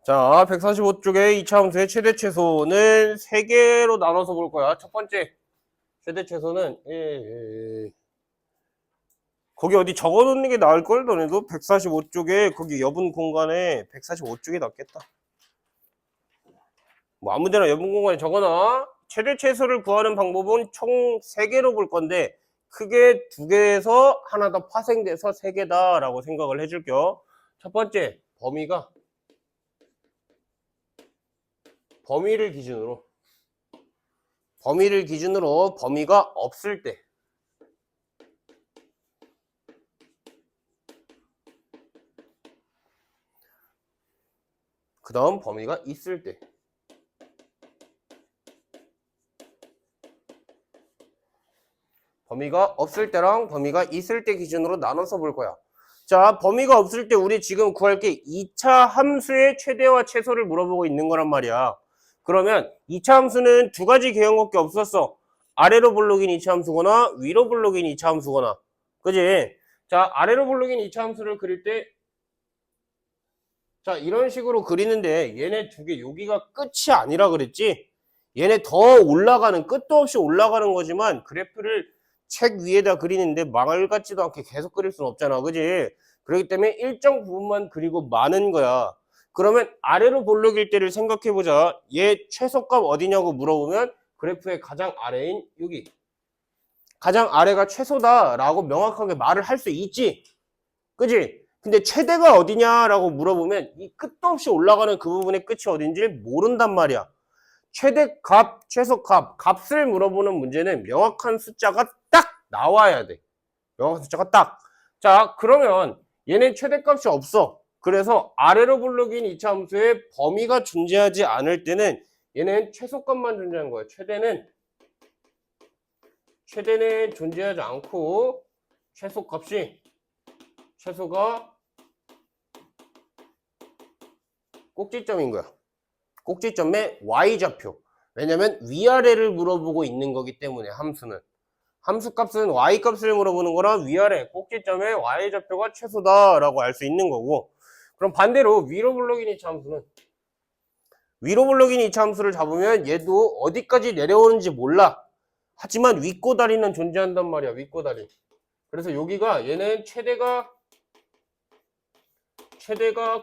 자, 145쪽의 이차함수의 최대 최소는 3개로 나눠서 볼 거야. 첫 번째, 최대 최소는, 거기 어디 적어 놓는 게 나을 걸? 너네도 145쪽에, 거기 여분 공간에 145쪽에 놨겠다. 뭐 아무 데나 여분 공간에 적어 놔. 최대 최소를 구하는 방법은 총 3개로 볼 건데, 크게 2개에서 하나 더 파생돼서 3개다 라고 생각을 해줄게요. 첫 번째, 범위를 기준으로 범위가 없을 때, 그 다음 범위가 있을 때. 범위가 없을 때랑 범위가 있을 때 기준으로 나눠서 볼 거야. 자, 범위가 없을 때 우리 지금 구할 게 2차 함수의 최대와 최소를 물어보고 있는 거란 말이야. 그러면 2차 함수는 2가지 개형밖에 없었어. 아래로 볼록인 2차 함수거나 위로 볼록인 2차 함수거나. 그지? 자, 아래로 볼록인 2차 함수를 그릴 때, 자, 이런 식으로 그리는데 얘네 2개 여기가 끝이 아니라 그랬지? 얘네 더 올라가는, 끝도 없이 올라가는 거지만 그래프를 책 위에다 그리는데 말 같지도 않게 계속 그릴 수는 없잖아. 그지? 그렇기 때문에 일정 부분만 그리고 마는 거야. 그러면 아래로 볼록일 때를 생각해보자. 얘 최소값 어디냐고 물어보면 그래프의 가장 아래인 여기. 가장 아래가 최소다라고 명확하게 말을 할 수 있지. 그지? 근데 최대가 어디냐라고 물어보면 이 끝도 없이 올라가는 그 부분의 끝이 어딘지 모른단 말이야. 최대값, 최소값, 값을 물어보는 문제는 명확한 숫자가 딱 나와야 돼. 명확한 숫자가 딱. 자, 그러면 얘는 최대값이 없어. 그래서 아래로 볼록인 2차 함수의 범위가 존재하지 않을 때는 얘는 최소값만 존재하는 거예요. 최대는 존재하지 않고 최소가 꼭지점인 거야. 꼭지점의 y좌표. 왜냐면 위아래를 물어보고 있는 거기 때문에 함수는. 함수값은 y값을 물어보는 거라 위아래 꼭지점의 y좌표가 최소다라고 알 수 있는 거고, 그럼 반대로 위로 볼록인 2차 함수는, 위로 볼록인 2차 함수를 잡으면 얘도 어디까지 내려오는지 몰라. 하지만 윗꼬다리는 존재한단 말이야. 윗꼬다리. 그래서 여기가 얘는 최대가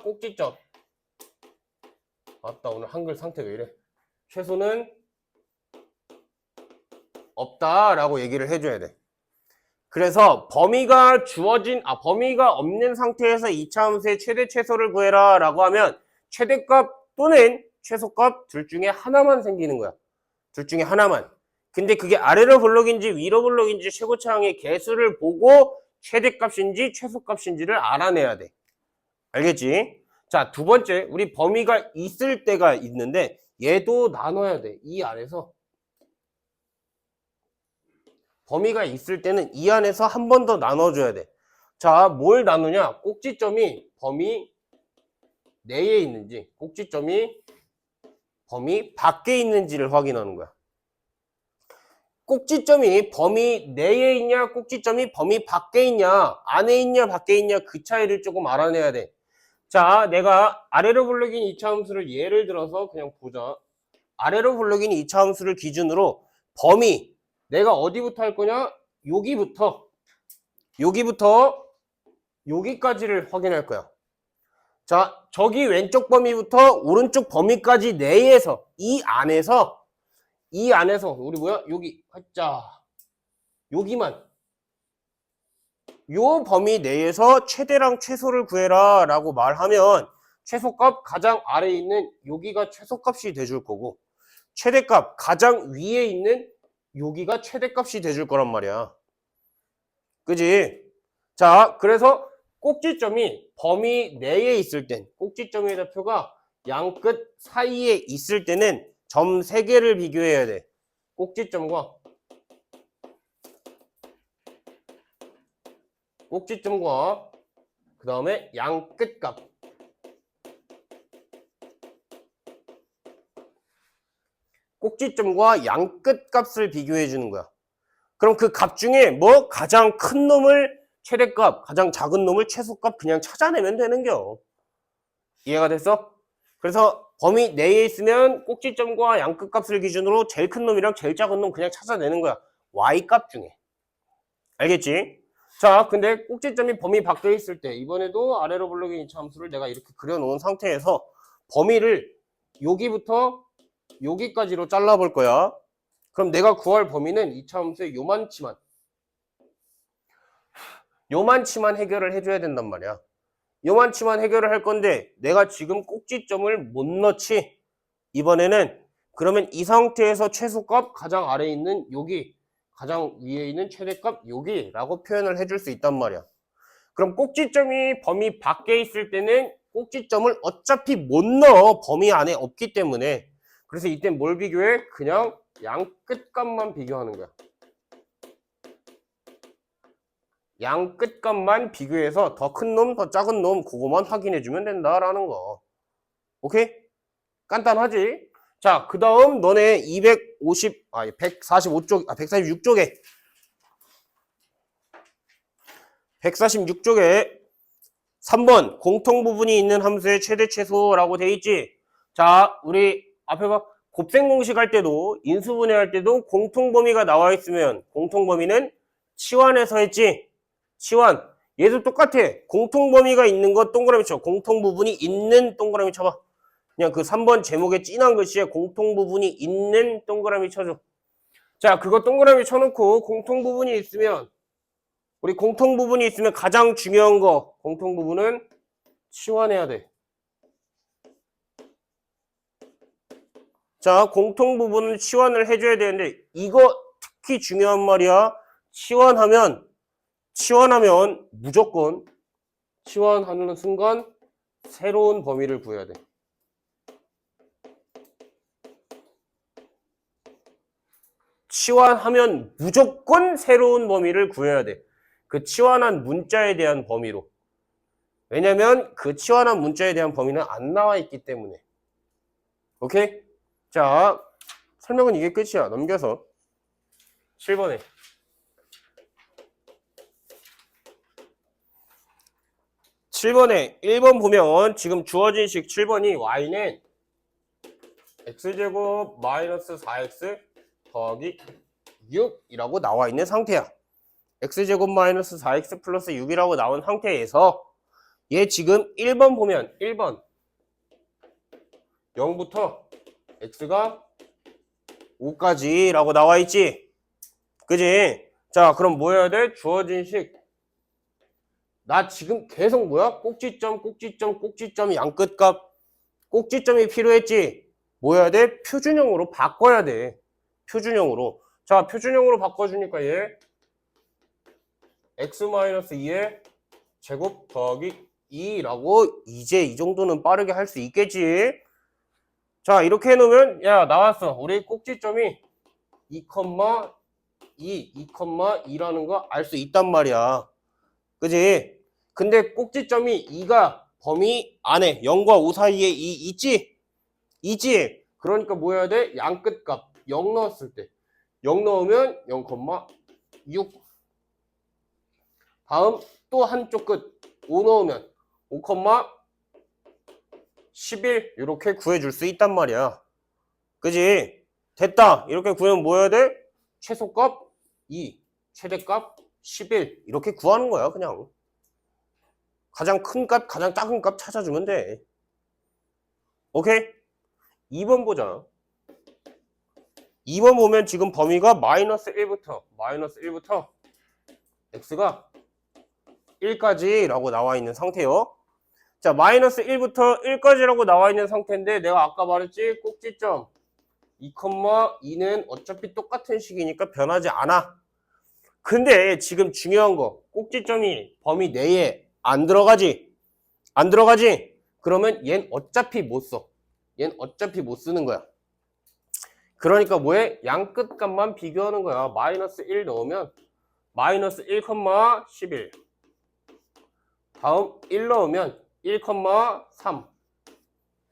꼭지점. 맞다, 오늘 한글 상태 왜 이래. 최소는 없다라고 얘기를 해줘야 돼. 그래서 범위가 없는 상태에서 2차 함수의 최대 최소를 구해라 라고 하면 최대값 또는 최소값 둘 중에 하나만 생기는 거야. 둘 중에 하나만. 근데 그게 아래로 볼록인지 위로 볼록인지 최고차항의 개수를 보고 최대값인지 최소값인지를 알아내야 돼. 알겠지? 자, 두 번째, 우리 범위가 있을 때가 있는데 얘도 나눠야 돼. 이 안에서. 범위가 있을 때는 이 안에서 한 번 더 나눠줘야 돼. 자, 뭘 나누냐? 꼭지점이 범위 내에 있는지, 꼭지점이 범위 밖에 있는지를 확인하는 거야. 꼭지점이 범위 내에 있냐, 꼭지점이 범위 밖에 있냐, 안에 있냐, 밖에 있냐, 그 차이를 조금 알아내야 돼. 자, 내가 아래로 볼록인 2차 함수를 예를 들어서 그냥 보자. 아래로 볼록인 2차 함수를 기준으로 범위, 내가 어디부터 할 거냐? 여기부터 여기까지를 확인할 거야. 자, 저기 왼쪽 범위부터 오른쪽 범위까지 내에서 이 안에서 우리 뭐야? 여기 활자 여기만 요 범위 내에서 최대랑 최소를 구해라 라고 말하면 최소값 가장 아래에 있는 여기가 최소값이 돼줄 거고 최대값 가장 위에 있는 여기가 최대값이 돼줄 거란 말이야. 그지? 자, 그래서 꼭지점이 범위 내에 있을 땐, 꼭지점의 좌표가 양끝 사이에 있을 때는 점 3개를 비교해야 돼. 꼭지점과 그 다음에 양끝값. 꼭지점과 양끝값을 비교해 주는 거야. 그럼 그 값 중에 뭐 가장 큰 놈을 최대값, 가장 작은 놈을 최소값 그냥 찾아내면 되는겨. 이해가 됐어? 그래서 범위 내에 있으면 꼭지점과 양끝값을 기준으로 제일 큰 놈이랑 제일 작은 놈 그냥 찾아내는 거야. y값 중에. 알겠지? 자, 근데 꼭지점이 범위 밖에 있을 때 이번에도 아래로 블록인 이차 함수를 내가 이렇게 그려놓은 상태에서 범위를 여기부터 여기까지로 잘라볼 거야. 그럼 내가 구할 범위는 이차 함수의 요만치만 해결을 해줘야 된단 말이야. 요만치만 해결을 할 건데 내가 지금 꼭지점을 못 넣지. 이번에는 그러면 이 상태에서 최소값 가장 아래에 있는 여기, 가장 위에 있는 최대값 여기라고 표현을 해줄 수 있단 말이야. 그럼 꼭지점이 범위 밖에 있을 때는 꼭지점을 어차피 못 넣어. 범위 안에 없기 때문에. 그래서 이때 뭘 비교해? 그냥 양 끝값만 비교하는 거야. 양 끝값만 비교해서 더 큰 놈, 더 작은 놈 그거만 확인해주면 된다라는 거. 오케이? 간단하지? 자, 그 다음 너네 146쪽에 3번 공통부분이 있는 함수의 최대 최소라고 돼 있지. 자, 우리 앞에 봐. 곱셈 공식 할 때도 인수분해 할 때도 공통범위가 나와 있으면 공통범위는 치환해서 했지. 치환. 얘도 똑같아. 공통범위가 있는 거 동그라미 쳐. 공통부분이 있는 동그라미 쳐봐. 그냥 그 3번 제목에 진한 글씨에 공통부분이 있는 동그라미 쳐줘. 자, 그거 동그라미 쳐놓고 공통부분이 있으면 우리 공통부분이 있으면 가장 중요한 거 공통부분은 치환해야 돼. 자, 공통부분은 치환을 해줘야 되는데 이거 특히 중요한 말이야. 치환하면 무조건 치환하는 순간 새로운 범위를 구해야 돼. 치환하면 무조건 새로운 범위를 구해야 돼. 그 치환한 문자에 대한 범위로. 왜냐면 그 치환한 문자에 대한 범위는 안 나와 있기 때문에. 오케이? 자, 설명은 이게 끝이야. 넘겨서 7번에. 7번에 1번 보면 지금 주어진 식 7번이 y는 x제곱 마이너스 4x 더하기 6이라고 나와 있는 상태야. x제곱 마이너스 4x 플러스 6이라고 나온 상태에서 얘 지금 1번 보면 1번 0부터 x가 5까지 라고 나와 있지. 그지? 자, 그럼 뭐 해야 돼? 주어진 식. 나 지금 계속 뭐야? 꼭지점 양끝값. 꼭지점이 필요했지. 뭐 해야 돼? 표준형으로 바꿔야 돼. 표준형으로. 자, 표준형으로 바꿔주니까 얘 x-2의 제곱 더하기 2라고 이제 이 정도는 빠르게 할 수 있겠지. 자, 이렇게 해놓으면 야, 나왔어. 우리 꼭지점이 2,2라는 거 알 수 있단 말이야. 그지? 근데 꼭지점이 2가 범위 안에 0과 5 사이에 2 있지? 있지? 그러니까 뭐 해야 돼? 양끝값 0 넣었을 때 0 넣으면 0,6. 다음 또 한쪽 끝 5 넣으면 5,11 이렇게 구해줄 수 있단 말이야. 그지? 됐다. 이렇게 구하면 뭐 해야 돼? 최소값 2, 최대값 11 이렇게 구하는 거야. 그냥 가장 큰 값, 가장 작은 값 찾아주면 돼. 오케이? 2번 보자. 2번 보면 지금 범위가 마이너스 1부터 x가 1까지 라고 나와 있는 상태요. 자, 마이너스 1부터 1까지라고 나와 있는 상태인데 내가 아까 말했지? 꼭지점 2,2는 어차피 똑같은 식이니까 변하지 않아. 근데 지금 중요한 거 꼭지점이 범위 내에 안 들어가지? 안 들어가지? 그러면 얜 어차피 못 써. 얜 어차피 못 쓰는 거야. 그러니까 뭐해? 양 끝값만 비교하는 거야. 마이너스 1 넣으면 마이너스 1,11 다음 1 넣으면 1,3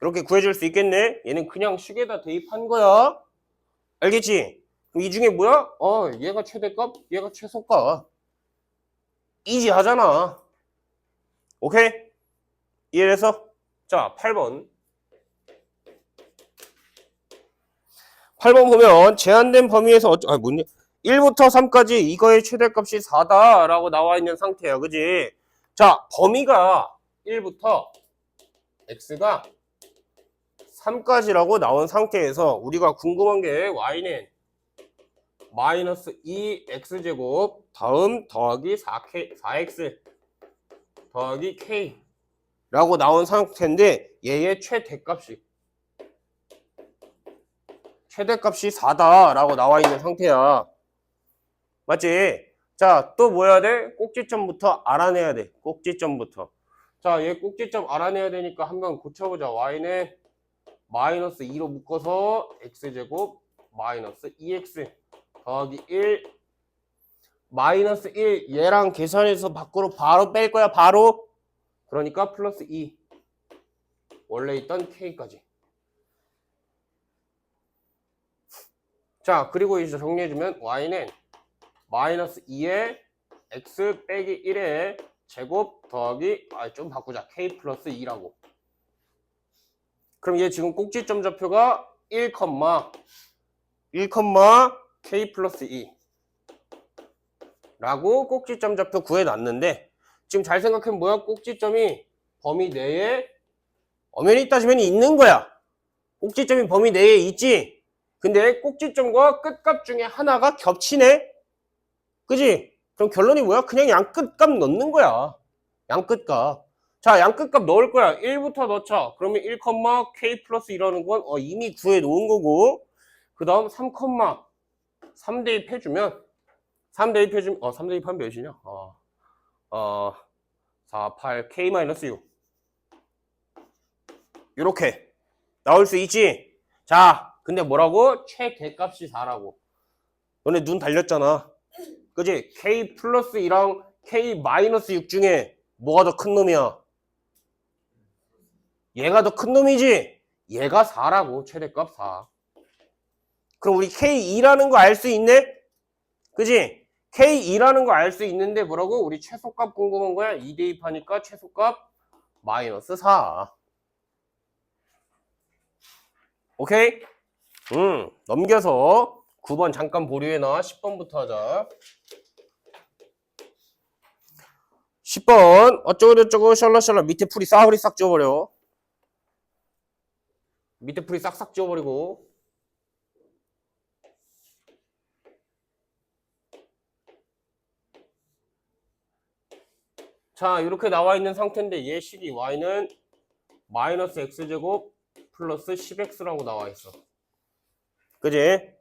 이렇게 구해줄 수 있겠네. 얘는 그냥 식에다 대입한 거야. 알겠지? 그럼 이 중에 뭐야? 얘가 최대값, 얘가 최소값. 이지하잖아. 오케이? 이해돼서? 자, 8번. 8번 보면 제한된 범위에서 1부터 3까지 이거의 최대값이 4다 라고 나와 있는 상태야. 그지? 자, 범위가 1부터 x가 3까지라고 나온 상태에서 우리가 궁금한 게 y는 마이너스 2x제곱 다음 더하기 4x 더하기 k 라고 나온 상태인데 얘의 최대값이 4다 라고 나와 있는 상태야. 맞지? 자, 또 뭐 해야 돼? 꼭지점부터 알아내야 돼. 꼭지점부터. 자, 얘 꼭지점 알아내야 되니까 한번 고쳐보자. y는 마이너스 2로 묶어서 x제곱 마이너스 2x 더하기 1 마이너스 1 얘랑 계산해서 밖으로 바로 뺄 거야. 바로. 그러니까 플러스 2 원래 있던 k까지. 자, 그리고 이제 정리해주면 y는 마이너스 2에 x 빼기 1에 제곱 더하기 좀 바꾸자. k 플러스 2라고. 그럼 얘 지금 꼭지점 좌표가 1, k 플러스 2 라고 꼭지점 좌표 구해놨는데 지금 잘 생각하면 뭐야? 꼭지점이 범위 내에 엄연히 따지면 있는 거야. 꼭지점이 범위 내에 있지? 근데 꼭지점과 끝값 중에 하나가 겹치네? 그지? 그럼 결론이 뭐야? 그냥 양끝값 넣는 거야. 양끝값. 자, 양끝값 넣을 거야. 1부터 넣자. 그러면 1, k 플러스 2라는 건 이미 구해 놓은 거고 그 다음 3 대입해주면 3 대입하면 몇이냐? 4, 8, k 마이너스 6 이렇게 나올 수 있지? 자, 근데 뭐라고? 최대값이 4라고. 너네 눈 달렸잖아. 그지? k 플러스 2랑 k 마이너스 6 중에 뭐가 더 큰 놈이야? 얘가 더 큰 놈이지? 얘가 4라고. 최대값 4. 그럼 우리 k2라는 거 알 수 있네? 그지? k2라는 거 알 수 있는데 뭐라고? 우리 최소값 궁금한 거야. 2 대입하니까 최소값 마이너스 4. 오케이? 넘겨서 9번 잠깐 보류해놔. 10번부터 하자. 10번 어쩌고저쩌고 샬라샬라 밑에 풀이 싸그리 싹 지워버려. 밑에 풀이 싹싹 지워버리고. 자, 이렇게 나와 있는 상태인데 얘 식이 y는 마이너스 x제곱 플러스 10x라고 나와 있어. 그지?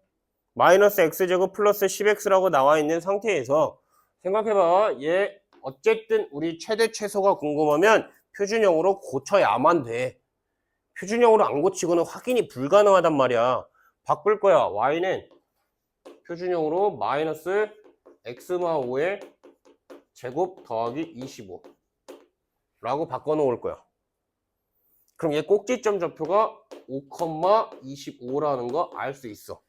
마이너스 x제곱 플러스 10x라고 나와 있는 상태에서 생각해봐. 얘 어쨌든 우리 최대 최소가 궁금하면 표준형으로 고쳐야만 돼. 표준형으로 안 고치고는 확인이 불가능하단 말이야. 바꿀 거야. y는 표준형으로 마이너스 x마 5의 제곱 더하기 25 라고 바꿔놓을 거야. 그럼 얘 꼭지점 좌표가 5,25라는 거 알 수 있어.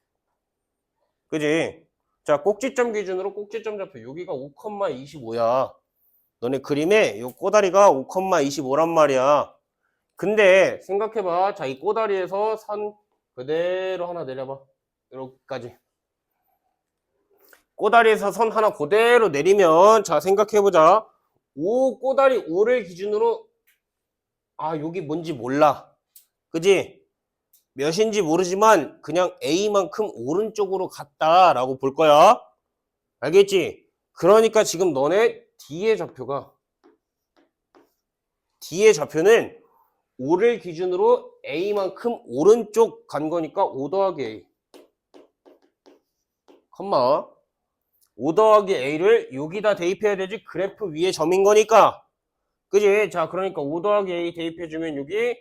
그지? 자, 꼭지점 기준으로 꼭지점 좌표 여기가 5,25야. 너네 그림에 요 꼬다리가 5,25란 말이야. 근데 생각해봐. 자, 이 꼬다리에서 선 그대로 하나 내려봐. 이렇게까지. 꼬다리에서 선 하나 그대로 내리면 자, 생각해보자. 꼬다리 5를 기준으로 여기 뭔지 몰라. 그지? 몇인지 모르지만 그냥 A만큼 오른쪽으로 갔다라고 볼 거야. 알겠지? 그러니까 지금 너네 D의 좌표는 5를 기준으로 A만큼 오른쪽 간 거니까 5 더하기 A. 5 더하기 A를 여기다 대입해야 되지. 그래프 위에 점인 거니까. 그지? 자, 그러니까 5 더하기 A 대입해주면 여기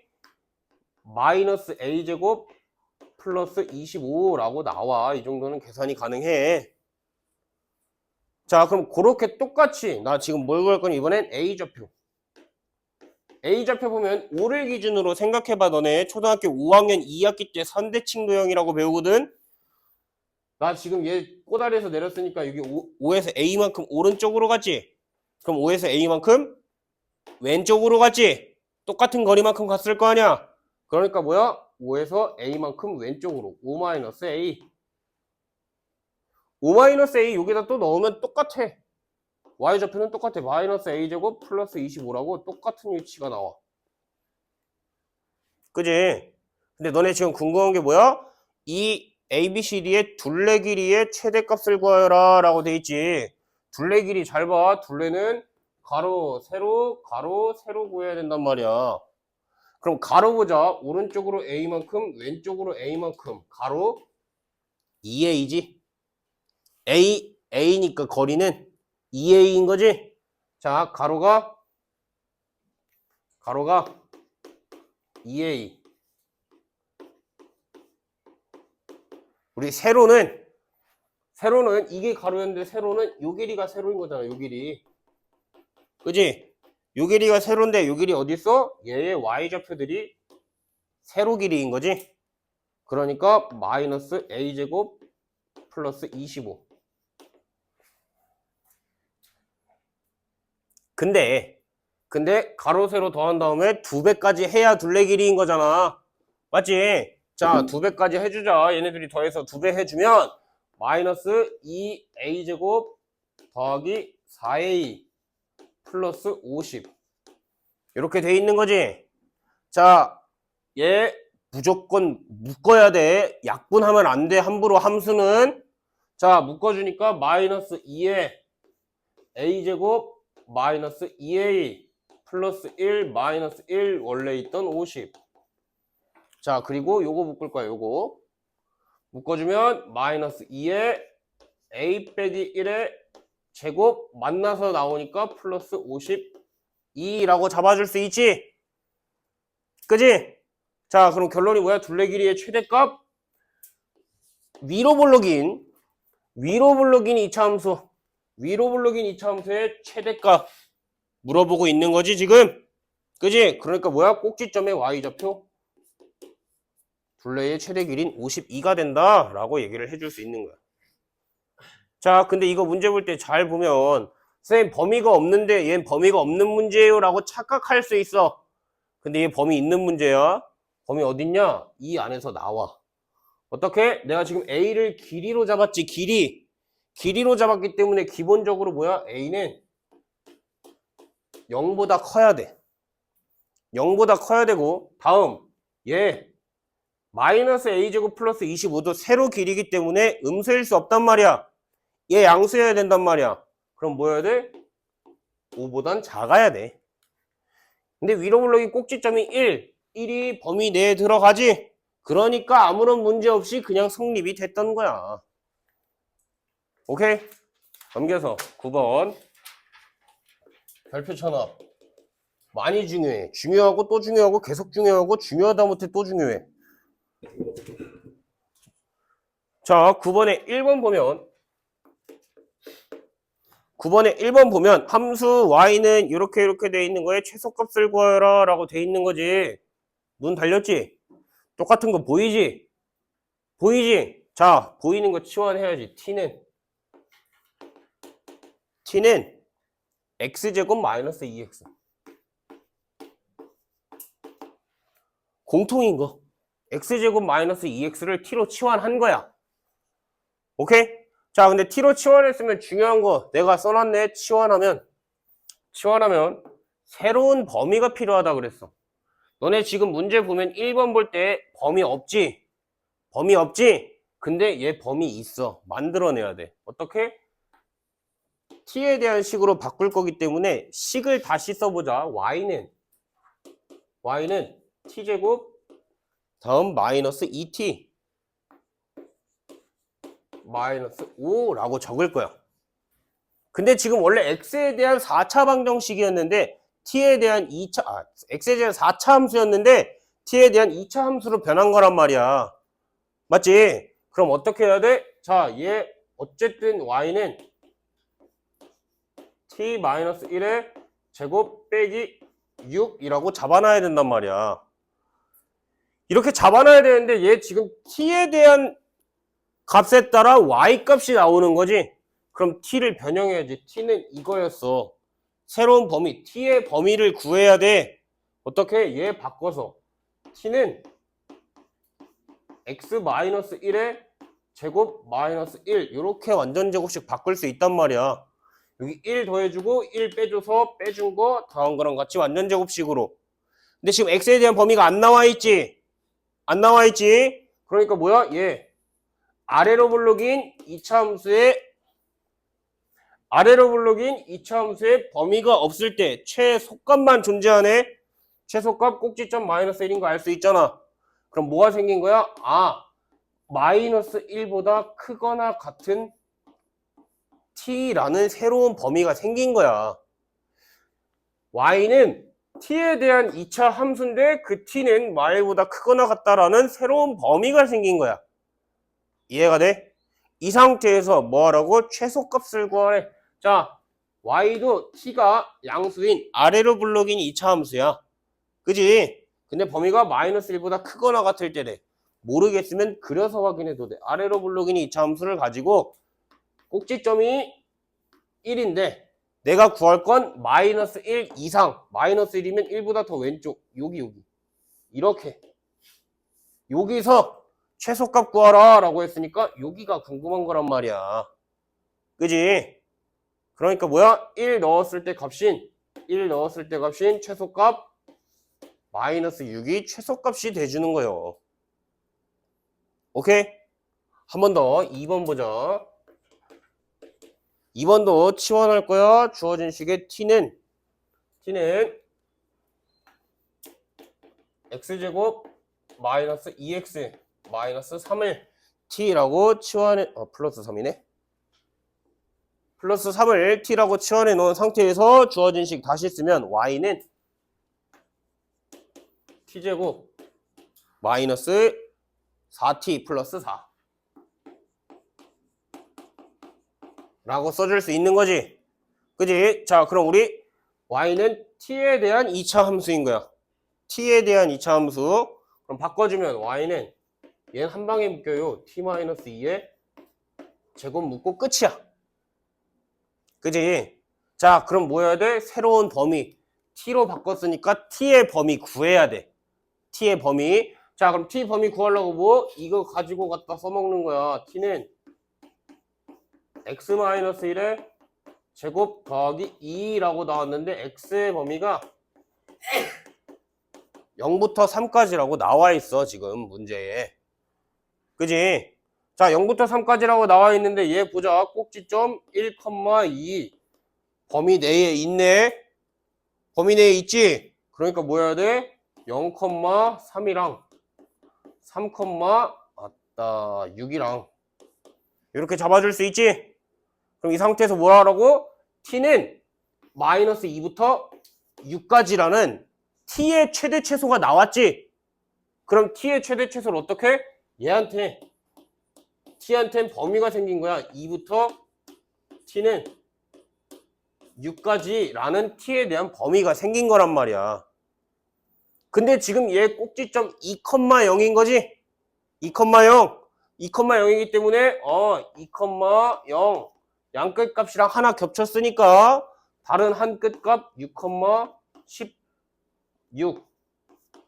마이너스 A제곱 플러스 25라고 나와. 이 정도는 계산이 가능해. 자, 그럼 그렇게 똑같이 나 지금 뭘 구할 거니? 이번엔 A좌표. A좌표 보면 5를 기준으로 생각해봐. 너네 초등학교 5학년 2학기 때 선대칭 도형이라고 배우거든. 나 지금 얘 꼬다리에서 내렸으니까 여기 5에서 A만큼 오른쪽으로 갔지? 그럼 5에서 A만큼 왼쪽으로 갔지? 똑같은 거리만큼 갔을 거 아니야? 그러니까 뭐야? 5에서 a만큼 왼쪽으로 5-a 5-a 여기다 또 넣으면 똑같아. y좌표는 똑같아. 마이너스 a제곱 플러스 25라고 똑같은 위치가 나와. 그지? 근데 너네 지금 궁금한 게 뭐야? 이 ABCD의 둘레 길이의 최대값을 구하여라 라고 돼 있지. 둘레 길이 잘 봐. 둘레는 가로, 세로, 가로, 세로 구해야 된단 말이야. 그럼 가로 보자. 오른쪽으로 A만큼, 왼쪽으로 A만큼. 가로 2A지. A니까 거리는 2A인 거지. 자, 가로가 2A. 우리 세로는 이게 가로였는데 세로는 요 길이가 세로인 거잖아. 요 길이. 그지? 요 길이가 세로인데 요 길이 어디 있어? 얘의 y좌표들이 세로 길이인 거지. 그러니까 마이너스 a제곱 플러스 25. 근데 가로 세로 더한 다음에 2배까지 해야 둘레 길이인 거잖아. 맞지? 자, 2배까지 해주자. 얘네들이 더해서 2배 해주면 마이너스 2a제곱 더하기 4a 플러스 50 이렇게 돼 있는 거지. 자, 얘 무조건 묶어야 돼. 약분하면 안 돼. 함부로 함수는. 자, 묶어주니까 마이너스 2에 a제곱 마이너스 2a 플러스 1 마이너스 1 원래 있던 50. 자, 그리고 요거 묶을 거야. 요거 묶어주면 마이너스 2에 a 빼기 1의 제곱 만나서 나오니까 플러스 52라고 잡아줄 수 있지. 그지? 자, 그럼 결론이 뭐야? 둘레 길이의 최대값 위로 볼록인 2차 함수 위로 볼록인 2차 함수의 최대값 물어보고 있는 거지 지금. 그지? 그러니까 뭐야? 꼭지점의 y좌표 둘레의 최대 길이는 52가 된다 라고 얘기를 해줄 수 있는 거야. 자, 근데 이거 문제 볼 때 잘 보면 선생님 범위가 없는데 얘는 범위가 없는 문제예요 라고 착각할 수 있어. 근데 얘 범위 있는 문제야. 범위 어딨냐? 이 안에서 나와. 어떻게? 내가 지금 A를 길이로 잡았지. 길이로 잡았기 때문에 기본적으로 뭐야? A는 0보다 커야 돼. 0보다 커야 되고 다음 얘 마이너스 A제곱 플러스 25도 세로 길이기 때문에 음수일 수 없단 말이야. 얘 양수여야 된단 말이야. 그럼 뭐 해야 돼? 5보단 작아야 돼. 근데 위로 볼록이 꼭지점이 1이 범위 내에 들어가지. 그러니까 아무런 문제 없이 그냥 성립이 됐던 거야. 오케이? 넘겨서 9번 별표 천합. 많이 중요해. 중요하고 또 중요하고 계속 중요하고 중요하다 못해 또 중요해. 자, 9번에 1번 보면 함수 y는 이렇게 돼 있는 거에 최소값을 구하여라 라고 돼 있는 거지. 눈 달렸지? 똑같은 거 보이지? 자, 보이는 거 치환해야지. t는 x제곱 마이너스 2x 공통인 거 x제곱 마이너스 2x를 t로 치환한 거야. 오케이? 자, 근데 t로 치환했으면 중요한 거 내가 써놨네. 치환하면 새로운 범위가 필요하다 그랬어. 너네 지금 문제 보면 1번 볼 때 범위 없지? 근데 얘 범위 있어. 만들어내야 돼. 어떻게? t에 대한 식으로 바꿀 거기 때문에 식을 다시 써보자. y는 t제곱 다음 마이너스 2t 마이너스 5라고 적을 거야. 근데 지금 원래 x에 대한 4차 방정식이었는데 x에 대한 4차 함수였는데 t에 대한 2차 함수로 변한 거란 말이야. 맞지? 그럼 어떻게 해야 돼? 자, 얘 어쨌든 y는 t-1의 제곱 빼기 6이라고 잡아놔야 된단 말이야. 이렇게 잡아놔야 되는데 얘 지금 t에 대한 값에 따라 y 값이 나오는 거지. 그럼 t를 변형해야지. t는 이거였어. 새로운 범위, t의 범위를 구해야 돼. 어떻게? 얘 바꿔서 t는 x-1의 제곱 마이너스 1 이렇게 완전 제곱식 바꿀 수 있단 말이야. 여기 1 더해주고 1 빼줘서 빼준 거 더한 거랑 같이 완전 제곱식으로. 근데 지금 x에 대한 범위가 안 나와 있지? 안 나와 있지? 그러니까 뭐야? 얘 아래로 블록인 2차 함수의 범위가 없을 때 최소값만 존재하네. 최소값 꼭지점 마이너스 1인 거 알 수 있잖아. 그럼 뭐가 생긴 거야? 마이너스 1보다 크거나 같은 t라는 새로운 범위가 생긴 거야. y는 t에 대한 2차 함수인데 그 t는 y보다 크거나 같다라는 새로운 범위가 생긴 거야. 이해가 돼? 이 상태에서 뭐 하라고? 최소값을 구하래. 자, y도 t가 양수인 아래로 블록인 2차 함수야. 그지? 근데 범위가 마이너스 1보다 크거나 같을 때래. 모르겠으면 그려서 확인해도 돼. 아래로 블록인 2차 함수를 가지고 꼭지점이 1인데 내가 구할 건 마이너스 1 이상. 마이너스 1이면 1보다 더 왼쪽. 여기. 이렇게. 여기서 최소값 구하라 라고 했으니까 여기가 궁금한 거란 말이야. 그지? 그러니까 뭐야? 1 넣었을 때 값인 최소값 마이너스 6이 최소값이 돼주는 거예요. 오케이? 한 번 더 2번 보자. 2번도 치환할 거야. 주어진 식의 t는 x제곱 마이너스 2x 마이너스 3을 t라고 치환해 플러스 3이네. 플러스 3을 t라고 치환해 놓은 상태에서 주어진 식 다시 쓰면 y는 t제곱 마이너스 4t 플러스 4 라고 써줄 수 있는 거지. 그지? 자, 그럼 우리 y는 t에 대한 2차 함수인 거야. t에 대한 2차 함수. 그럼 바꿔주면 y는 얘는 한 방에 묶여요. t-2에 제곱 묶고 끝이야. 그지? 자, 그럼 뭐 해야 돼? 새로운 범위. t로 바꿨으니까 t의 범위 구해야 돼. t의 범위. 자, 그럼 t 범위 구하려고 뭐? 이거 가지고 갖다 써먹는 거야. t는 x-1의 제곱 더하기 2라고 나왔는데 x의 범위가 0부터 3까지라고 나와 있어. 지금 문제에. 그지? 자, 0부터 3까지라고 나와 있는데 얘 보자. 꼭지점 1,2 범위 내에 있네. 범위 내에 있지? 그러니까 뭐 해야 돼? 0,3이랑 3,6이랑 이렇게 잡아줄 수 있지? 그럼 이 상태에서 뭐라 하라고? t는 마이너스 2부터 6까지라는 t의 최대 최소가 나왔지? 그럼 t의 최대 최소를 어떻게? t한텐 범위가 생긴 거야. 2부터 t는 6까지라는 t에 대한 범위가 생긴 거란 말이야. 근데 지금 얘 꼭지점 2,0인 거지? 2,0. 2,0이기 때문에 2,0 양 끝값이랑 하나 겹쳤으니까 다른 한 끝값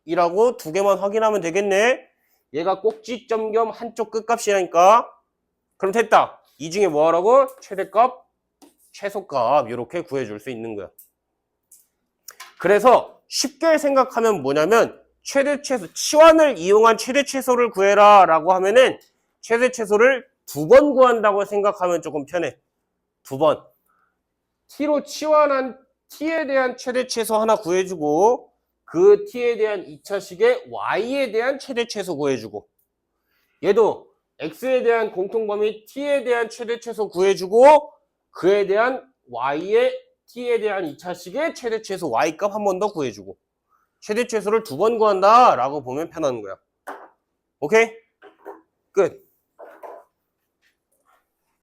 6,16이라고 두 개만 확인하면 되겠네. 얘가 꼭지점 겸 한쪽 끝값이라니까. 그럼 됐다. 이 중에 뭐 하라고? 최대값, 최소값 이렇게 구해줄 수 있는 거야. 그래서 쉽게 생각하면 뭐냐면 최대 최소, 치환을 이용한 최대 최소를 구해라 라고 하면은 최대 최소를 2번 구한다고 생각하면 조금 편해. 2번. t로 치환한 t에 대한 최대 최소 하나 구해주고 그 t에 대한 2차식의 y에 대한 최대 최소 구해주고 얘도 x에 대한 공통범위 t에 대한 최대 최소 구해주고 그에 대한 y의 t에 대한 2차식의 최대 최소 y값 한 번 더 구해주고 최대 최소를 2번 구한다 라고 보면 편한 거야. 오케이? 끝.